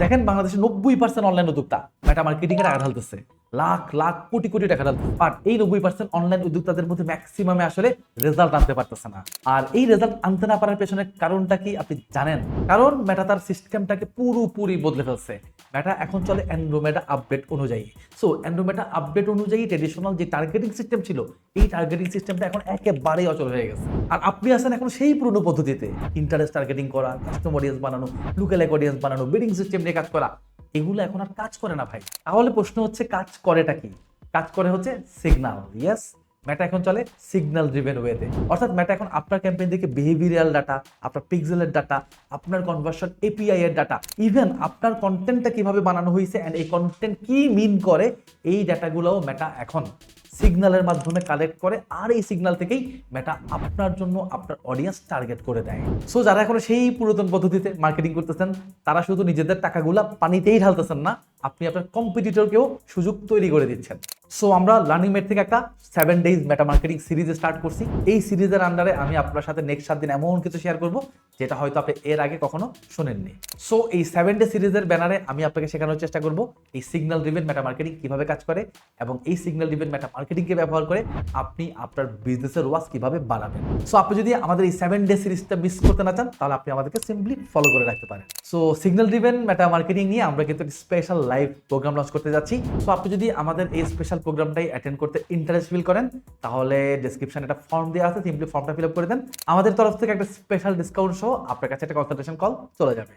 দেখেন বাংলাদেশে 90% অনলাইন উদ্যোক্তা মেটা মার্কেটিং এর টাকা ঢালতেছে, লাখ লাখ কোটি কোটি টাকা ঢালতেছে, বাট এই 90% অনলাইন উদ্যোক্তাদের মধ্যে ম্যাক্সিমামে আসলে রেজাল্ট আনতে পারতেছে না। আর এই রেজাল্ট আনতে না পারার পেছনে কারণটা কি আপনি জানেন? কারণ মেটা তার সিস্টেমটাকে পুরোপুরি বদলে ফেলছে। মেটা এখন চলে অ্যান্ড্রোমেডা আপডেট অনুযায়ী। সো অ্যান্ড্রোমেডা আপডেট অনুযায়ী ট্রেডিশনাল যে টার্গেটিং সিস্টেম ছিল, এই টার্গেটিং সিস্টেমটা এখন একেবারেই অচল হয়ে গেছে। আর আপনি আছেন এখন সেই পুরনো পদ্ধতিতে, ইন্টারেস্ট টার্গেটিং করা, কাস্টম অডিয়েন্স বানানো, লুকেলাইক অডিয়েন্স বানানো, বিডিং সিস্টেম নিয়ে কাজ করা। এগুলো এখন আর কাজ করে না ভাই। তাহলে প্রশ্ন হচ্ছে কাজ করেটা কি? কাজ করে হচ্ছে সিগন্যাল। ইয়েস, মেটা এখন চলে সিগন্যাল ড্রিভেন ওয়েতে। অর্থাৎ মেটা এখন আপনার ক্যাম্পেইন থেকে বিহেভিয়ারাল ডাটা, আপনার পিক্সেলের ডাটা, আপনার কনভার্সন এপিআই এর ডাটা, ইভেন আপনার কন্টেন্টটা কিভাবে বানানো হয়েছে এন্ড এই কন্টেন্ট কি মিন করে, এই ডাটাগুলোও মেটা এখন সিগন্যালের মাধ্যমে কালেক্ট করে। আর এই সিগন্যাল থেকেই মেটা আপনার জন্য আপনার অডিয়েন্স টার্গেট করে দেয়। সো যারা এখন সেই পুরাতন পদ্ধতিতে মার্কেটিং করতেছেন, তারা শুধু নিজেদের টাকাগুলা পানিতেই ঢালতেছেন না, আপনি আপনার কম্পিটিটরকেও সুযোগ তৈরি করে দিচ্ছেন। সো আমরা লার্নিং মেট থেকে একটা 7 ডেজ মেটা মার্কেটিং সিরিজ স্টার্ট করছি। এই সিরিজের আন্ডারে আমি আপনার সাথে নেক্সট 7 দিন এমন কিছু শেয়ার করব যেটা হয়তো আপনি এর আগে কখনো শোনেননি। সো এই 7 ডে সিরিজের ব্যানারে আমি আপনাকে শেখানোর চেষ্টা করব এই সিগন্যাল ড্রিভেন মেটা মার্কেটিং কিভাবে কাজ করে, এবং এই সিগন্যাল ড্রিভেন মেটা মার্কেটিংকে ব্যবহার করে আপনি আপনার বিজনেসের ওয়াজ কিভাবে বাড়াবেন। সো আপনি যদি আমাদের এই 7 ডে সিরিজটা মিস করতে না চান, তাহলে আপনি আমাদেরকে সিম্পলি ফলো করে রাখতে পারেন। সো সিগন্যাল ড্রিভেন মেটা মার্কেটিং নিয়ে আমরা কিন্তু স্পেশাল লাইভ প্রোগ্রাম লঞ্চ করতে যাচ্ছি। সো আপনি যদি আমাদের এই স্পেশাল প্রোগ্রামটাই অ্যাটেন্ড করতে ইন্টারেস্ট ফিল করেন, তাহলে ডেসক্রিপশনে একটা ফর্ম দেওয়া আছে, সিম্পলি ফর্মটা ফিল আপ করে দেন। আমাদের তরফ থেকে একটা স্পেশাল ডিসকাউন্ট সহ আপনার কাছে একটা কনসালটেশন কল চলে যাবে।